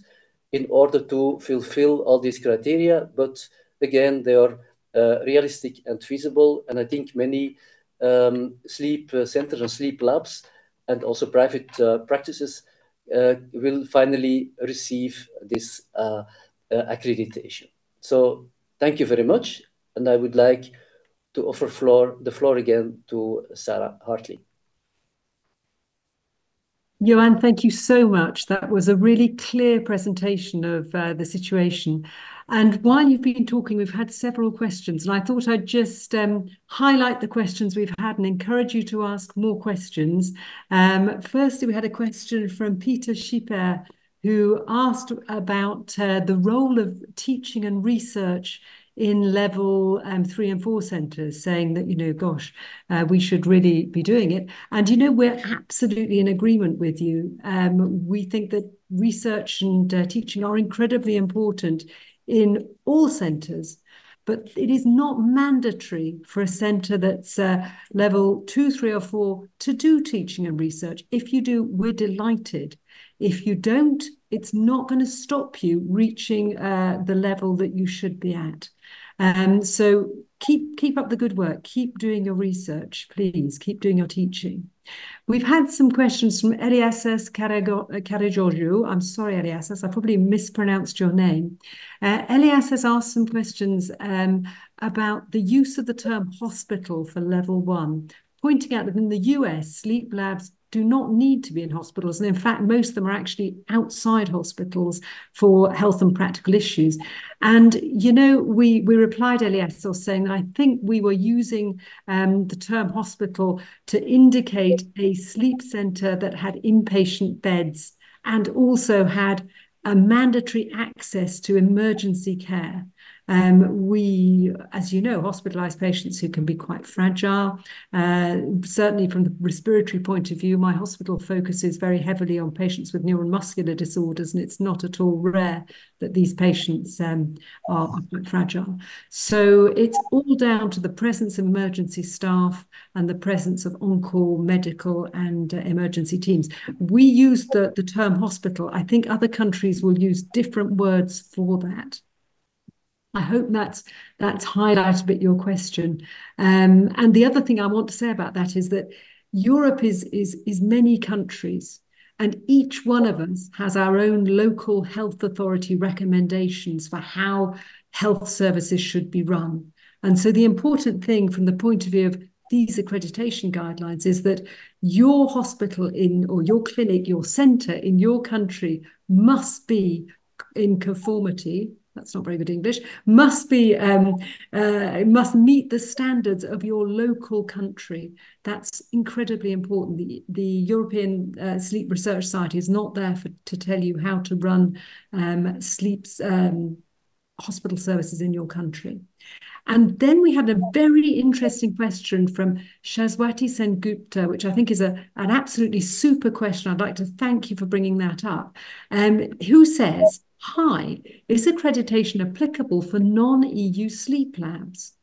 in order to fulfill all these criteria. But again, they are realistic and feasible. And I think many sleep centers and sleep labs and also private practices will finally receive this accreditation. So thank you very much. And I would like to offer the floor again to Sarah Hartley. Johan, thank you so much. That was a really clear presentation of the situation. And while you've been talking, we've had several questions, and I thought I'd just highlight the questions we've had and encourage you to ask more questions. Firstly, we had a question from Peter Schipper, who asked about the role of teaching and research in level 3 and 4 centres, saying that, gosh, we should really be doing it. And, we're absolutely in agreement with you. We think that research and teaching are incredibly important in all centres, but it is not mandatory for a centre that's level 2, 3 or 4 to do teaching and research. If you do, we're delighted. If you don't, it's not going to stop you reaching the level that you should be at. So keep up the good work. Keep doing your research, please. Keep doing your teaching. We've had some questions from Eliasas Karagiorgio. I'm sorry, Eliasas, I probably mispronounced your name. Eliasas asked some questions about the use of the term hospital for level 1, pointing out that in the US, sleep labs do not need to be in hospitals. And in fact, most of them are actually outside hospitals for health and practical issues. And, we replied, Eliasas, saying that I think we were using the term hospital to indicate a sleep centre that had inpatient beds and also had a mandatory access to emergency care. We, as you know, hospitalised patients who can be quite fragile. Certainly from the respiratory point of view, my hospital focuses very heavily on patients with neuromuscular disorders, and it's not at all rare that these patients are quite fragile. So it's all down to the presence of emergency staff and the presence of on-call medical and emergency teams. We use the term hospital. I think other countries will use different words for that. I hope that's highlighted a bit your question. And the other thing I want to say about that is that Europe is many countries, and each one of us has our own local health authority recommendations for how health services should be run. And so the important thing from the point of view of these accreditation guidelines is that your hospital or your clinic, your centre in your country must be in conformity. That's not very good English, must meet the standards of your local country. That's incredibly important. The European Sleep Research Society is not there to tell you how to run hospital services in your country. And then we had a very interesting question from Shazwati Sengupta, which I think is an absolutely super question. I'd like to thank you for bringing that up, who says, hi, is accreditation applicable for non-EU sleep labs?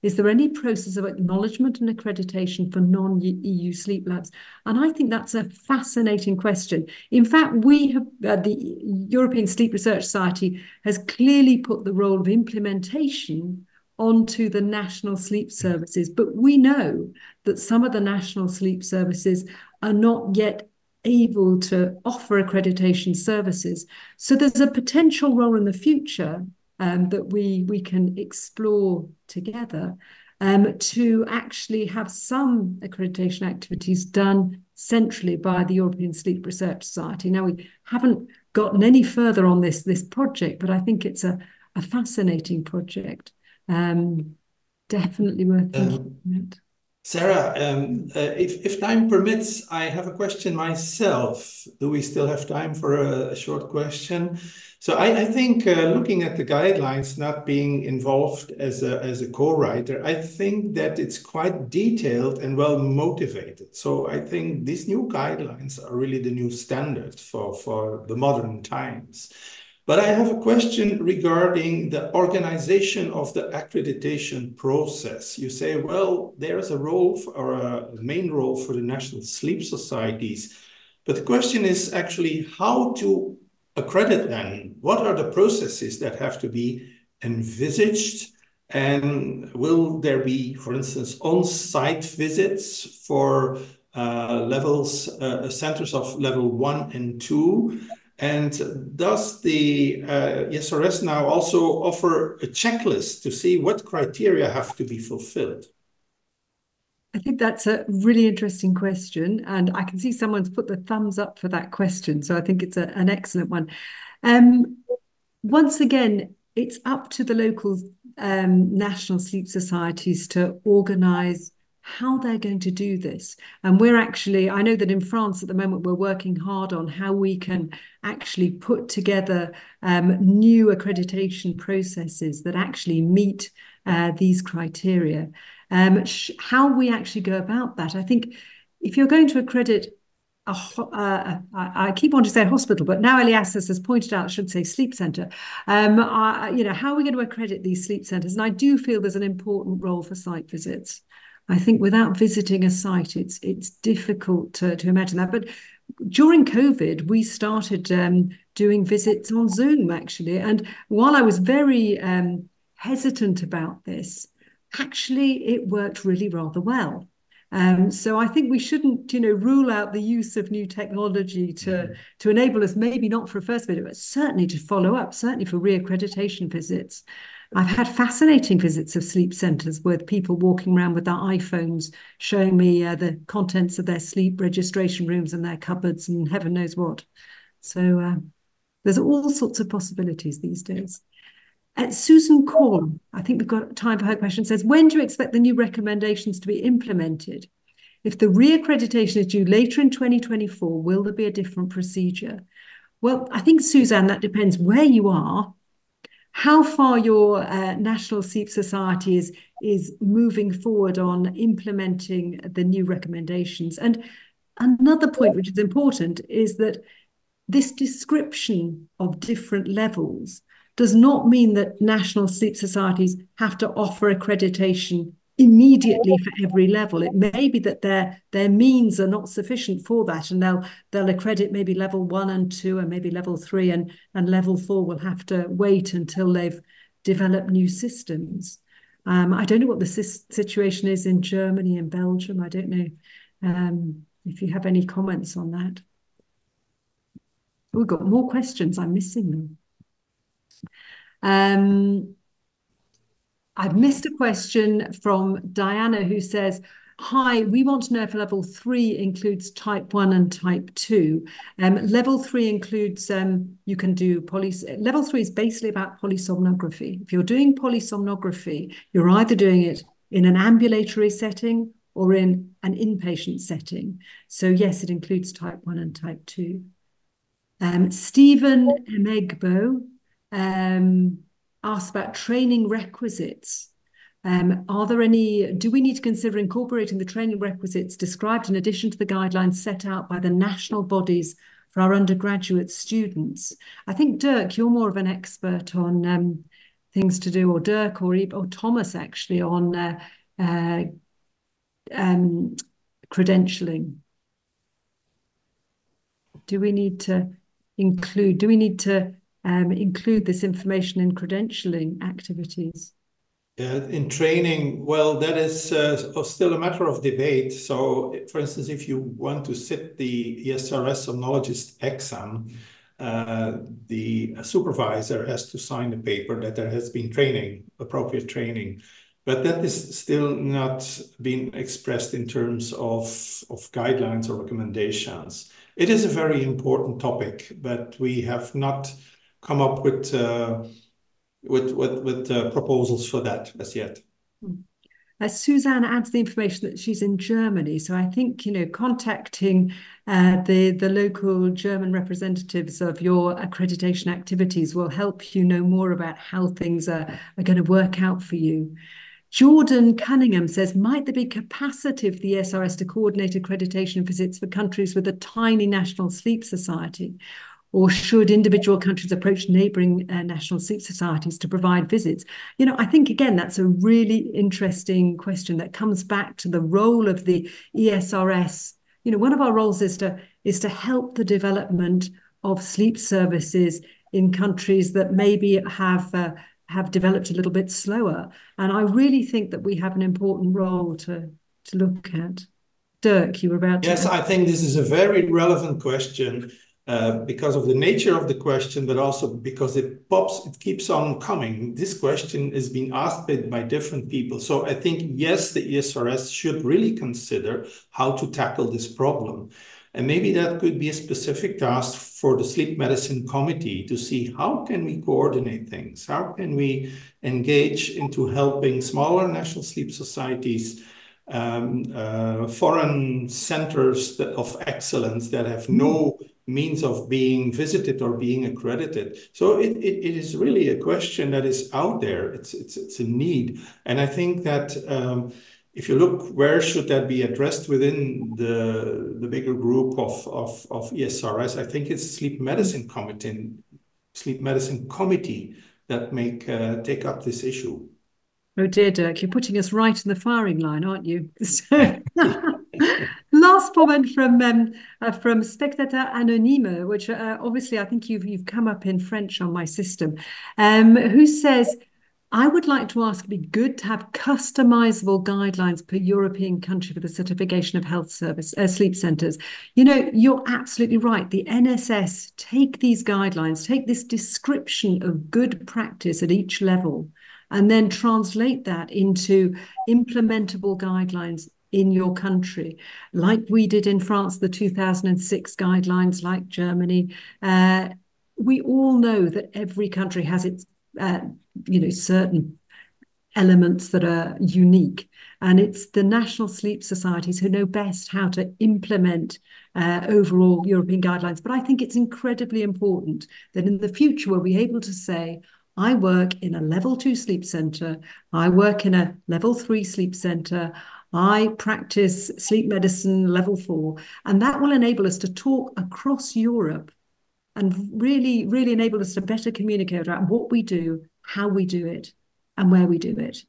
Is there any process of acknowledgement and accreditation for non-EU sleep labs? And I think that's a fascinating question. In fact, we have the European Sleep Research Society has clearly put the role of implementation onto the national sleep services, but we know that some of the national sleep services are not yet able to offer accreditation services. So there's a potential role in the future that we can explore together to actually have some accreditation activities done centrally by the European Sleep Research Society. Now, we haven't gotten any further on this project, but I think it's a fascinating project. Definitely worth thinking about. Sarah, if time permits, I have a question myself. Do we still have time for a short question? So I think looking at the guidelines, not being involved as a co-writer, I think that it's quite detailed and well motivated. So I think these new guidelines are really the new standard for the modern times. But I have a question regarding the organization of the accreditation process. You say, well, there's a role or a main role for the national sleep societies. But the question is actually how to accredit them. What are the processes that have to be envisaged? And will there be, for instance, on-site visits for centers of level 1 and 2? And does the ESRS now also offer a checklist to see what criteria have to be fulfilled? I think that's a really interesting question, and I can see someone's put the thumbs up for that question, so I think it's an excellent one. Once again, it's up to the local national sleep societies to organise how they're going to do this. And we're actually, I know that in France at the moment, we're working hard on how we can actually put together new accreditation processes that actually meet these criteria. How we actually go about that, I think if you're going to accredit I keep wanting to say hospital, but now Eliassus has pointed out, I should say sleep centre. How are we going to accredit these sleep centres? And I do feel there's an important role for site visits. I think without visiting a site, it's difficult to imagine that. But during COVID, we started doing visits on Zoom, actually. And while I was very hesitant about this, actually, it worked really rather well. So I think we shouldn't, rule out the use of new technology to enable us, maybe not for a first visit, but certainly to follow up, certainly for reaccreditation visits. I've had fascinating visits of sleep centres with people walking around with their iPhones showing me the contents of their sleep registration rooms and their cupboards and heaven knows what. So there's all sorts of possibilities these days. Susan Corn, I think we've got time for her question, says, when do you expect the new recommendations to be implemented? If the reaccreditation is due later in 2024, will there be a different procedure? Well, I think, Suzanne, that depends where you are, how far your National Sleep Society is moving forward on implementing the new recommendations. And another point which is important is that this description of different levels does not mean that national sleep societies have to offer accreditation immediately for every level. It may be that their means are not sufficient for that, and they'll accredit maybe level 1 and 2 and maybe level 3, and level 4 will have to wait until they've developed new systems. I don't know what the situation is in Germany and Belgium. I don't know if you have any comments on that. We've got more questions. I'm missing them. I've missed a question from Diana who says, hi, we want to know if level 3 includes type 1 and type 2. Level 3 includes, you can do level 3 is basically about polysomnography. If you're doing polysomnography, you're either doing it in an ambulatory setting or in an inpatient setting. So yes, it includes type 1 and type 2. Stephen Emegbo asked about training requisites. Do we need to consider incorporating the training requisites described in addition to the guidelines set out by the national bodies for our undergraduate students? I think, Dirk, you're more of an expert on things to do, or Dirk or Thomas actually, on credentialing. Do we need to include this information in credentialing activities? In training, well, that is still a matter of debate. So, for instance, if you want to sit the ESRS somnologist exam, the supervisor has to sign a paper that there has been appropriate training. But that is still not being expressed in terms of guidelines or recommendations. it is a very important topic, but we have not come up with proposals for that as yet. Suzanne adds the information that she's in Germany. So I think, contacting the local German representatives of your accreditation activities will help you know more about how things are going to work out for you. Jordan Cunningham says, might there be capacity for the ESRS to coordinate accreditation visits for countries with a tiny national sleep society? Or should individual countries approach neighbouring national sleep societies to provide visits? I think, again, that's a really interesting question that comes back to the role of the ESRS. One of our roles is to help the development of sleep services in countries that maybe have developed a little bit slower. And I really think that we have an important role to look at. Dirk, you were about to... Yes, I think this is a very relevant question. Because of the nature of the question, but also because it keeps on coming. This question is being asked by different people. So I think, yes, the ESRS should really consider how to tackle this problem. And maybe that could be a specific task for the Sleep Medicine Committee to see how can we coordinate things? How can we engage into helping smaller national sleep societies, foreign centers of excellence that have no means of being visited or being accredited. So it is really a question that is out there. It's a need. And I think that if you look, where should that be addressed within the bigger group of ESRS, I think it's Sleep Medicine Committee that may take up this issue. Oh dear, Dirk, you're putting us right in the firing line, aren't you? So, last comment from Spectator Anonyme, which obviously I think you've come up in French on my system, who says, I would like to ask, it'd be good to have customizable guidelines per European country for the certification of health service, sleep centres. You're absolutely right. The NSS take these guidelines, take this description of good practice at each level, and then translate that into implementable guidelines in your country, like we did in France, the 2006 guidelines, like Germany. We all know that every country has its certain elements that are unique. And it's the national sleep societies who know best how to implement overall European guidelines. But I think it's incredibly important that in the future we'll be able to say, I work in a level 2 sleep centre, I work in a level 3 sleep centre, I practice sleep medicine level 4, and that will enable us to talk across Europe and really, really enable us to better communicate about what we do, how we do it, and where we do it.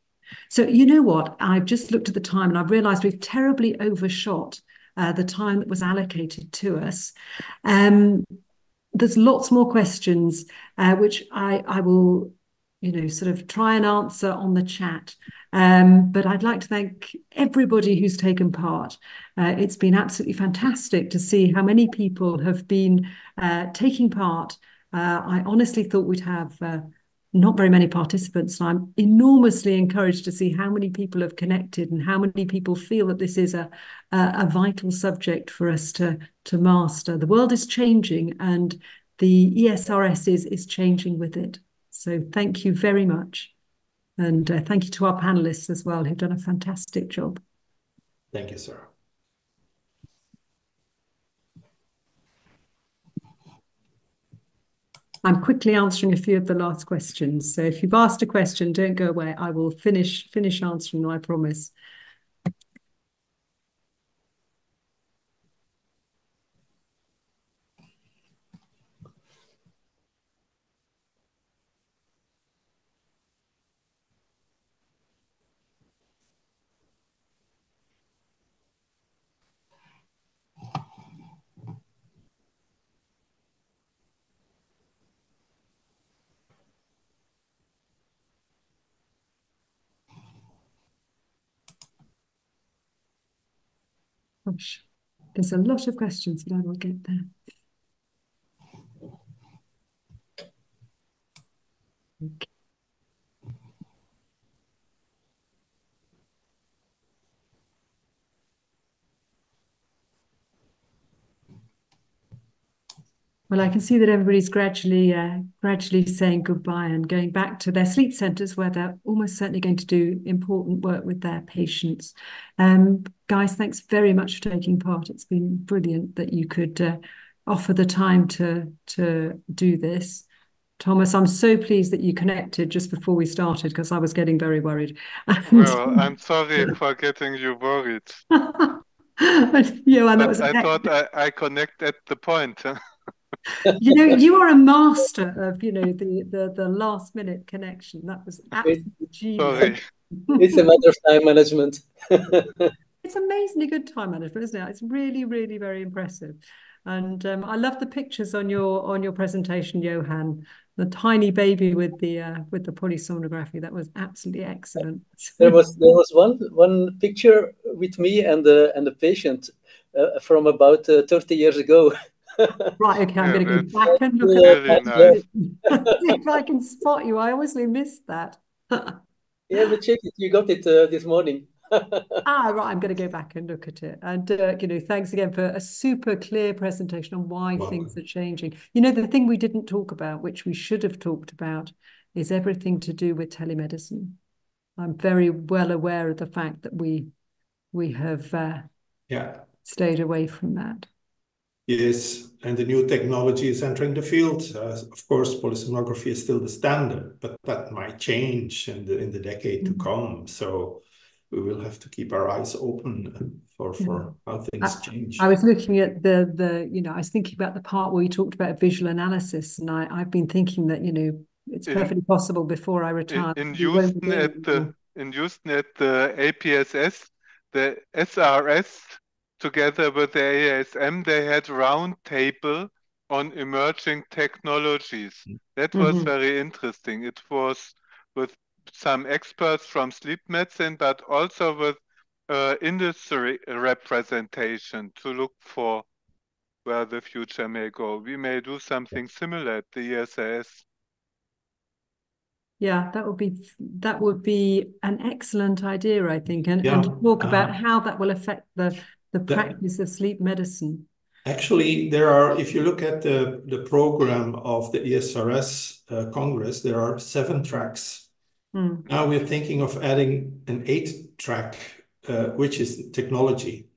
So you know what? I've just looked at the time and I've realised we've terribly overshot the time that was allocated to us. There's lots more questions, which I will, sort of try and answer on the chat. But I'd like to thank everybody who's taken part. It's been absolutely fantastic to see how many people have been taking part. I honestly thought we'd have not very many participants, and I'm enormously encouraged to see how many people have connected and how many people feel that this is a vital subject for us to master. The world is changing and the ESRS is changing with it. So thank you very much. And thank you to our panelists as well, who've done a fantastic job. Thank you, Sarah. I'm quickly answering a few of the last questions. So if you've asked a question, don't go away. I will finish answering them, I promise. Gosh, there's a lot of questions, but I will get there. Okay. Well, I can see that everybody's gradually saying goodbye and going back to their sleep centres where they're almost certainly going to do important work with their patients. Guys, thanks very much for taking part. It's been brilliant that you could offer the time to do this. Thomas, I'm so pleased that you connected just before we started because I was getting very worried. Well, I'm sorry for getting you worried. Johan, that But was I thought I connect at the point. you are a master of the last minute connection. That was absolutely genius. Sorry. It's a matter of time management. It's amazingly good time management, isn't it? It's really, really very impressive. And I love the pictures on your presentation, Johan. The tiny baby with the polysomnography. That was absolutely excellent. There was one picture with me and the patient from about 30 years ago. Right, okay, I'm Yeah, going to go that's back and look really at nice. See if I can spot you. I obviously missed that. Yeah, but check it. You got it this morning. Right, I'm going to go back and look at it. And Dirk, thanks again for a super clear presentation on why things are changing. The thing we didn't talk about, which we should have talked about, is everything to do with telemedicine. I'm very well aware of the fact that we have stayed away from that. Yes, and the new technology is entering the field. Of course, polysomnography is still the standard, but that might change in the decade to come. So we will have to keep our eyes open for how things change. I was looking at I was thinking about the part where you talked about visual analysis, and I've been thinking that it's perfectly possible before I retire. In Houston at the APSS, the SRS together with the AASM, they had round table on emerging technologies. That was very interesting. It was with some experts from sleep medicine, but also with industry representation to look for where the future may go. We may do something similar at the ESRS. Yeah, that would be an excellent idea, I think, and to talk about how that will affect the practice of sleep medicine. Actually, if you look at the program of the ESRS Congress, there are 7 tracks. Now we're thinking of adding an 8th track, which is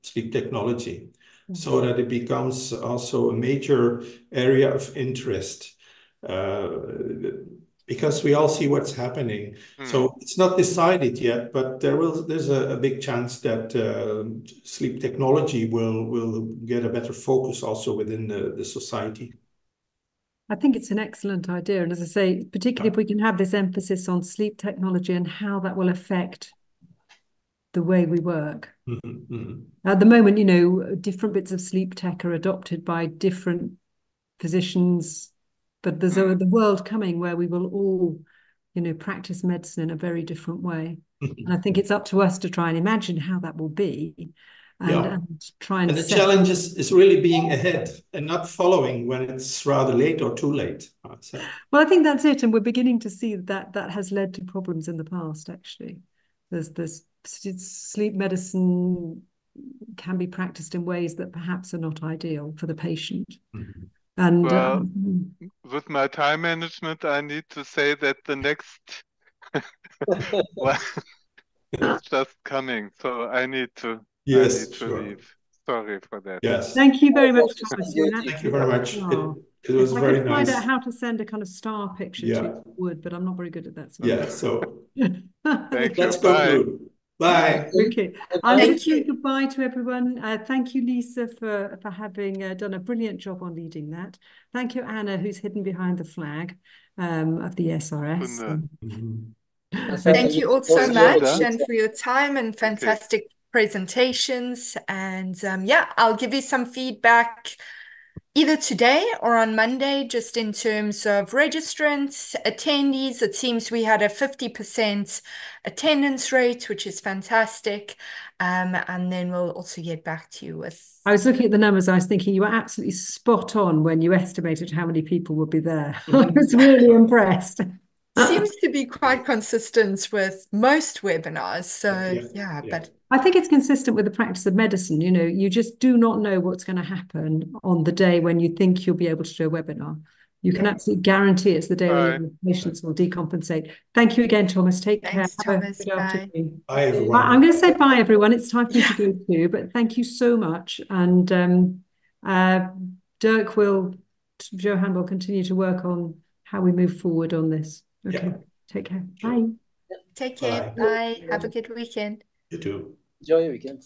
sleep technology, so that it becomes also a major area of interest. Because we all see what's happening. So it's not decided yet, but there's a big chance that sleep technology will get a better focus also within the society. I think it's an excellent idea. And as I say, particularly if we can have this emphasis on sleep technology and how that will affect the way we work. At the moment, different bits of sleep tech are adopted by different physicians, but there's the world coming where we will all, practice medicine in a very different way. And I think it's up to us to try and imagine how that will be and try and the challenge is really being ahead and not following when it's rather late or too late. Well, I think that's it. And we're beginning to see that has led to problems in the past, actually. There's sleep medicine can be practiced in ways that perhaps are not ideal for the patient. And with my time management, I need to say that the next it's just coming, so I need to leave. Sorry for that. Yes. Thank you very much, Thomas. Thank you very much. It was very nice. I could find out how to send a kind of star picture to wood, but I'm not very good at that. So thank you. Let's go. Bye. Okay. I'm going to say goodbye to everyone. Thank you, Lisa, for having done a brilliant job on leading that. Thank you, Anna, who's hidden behind the flag of the SRS. Thank you all so much and for your time and fantastic presentations. And I'll give you some feedback either today or on Monday, just in terms of registrants, attendees. It seems we had a 50% attendance rate, which is fantastic. And then we'll also get back to you with... I was looking at the numbers. I was thinking you were absolutely spot on when you estimated how many people would be there. I was really impressed. Seems to be quite consistent with most webinars. So, but I think it's consistent with the practice of medicine. You know, you just do not know what's going to happen on the day when you think you'll be able to do a webinar. You can absolutely guarantee it's the day when the patients will decompensate. Thank you again, Thomas. Take care. Thomas. Good afternoon. Bye, everyone. I'm going to say bye, everyone. It's time for me to go too, but thank you so much. And Johan will continue to work on how we move forward on this. Okay. Yeah. Take care. Sure. Bye. Take care. Bye. Bye. Have a good weekend. You too. Enjoy your weekend.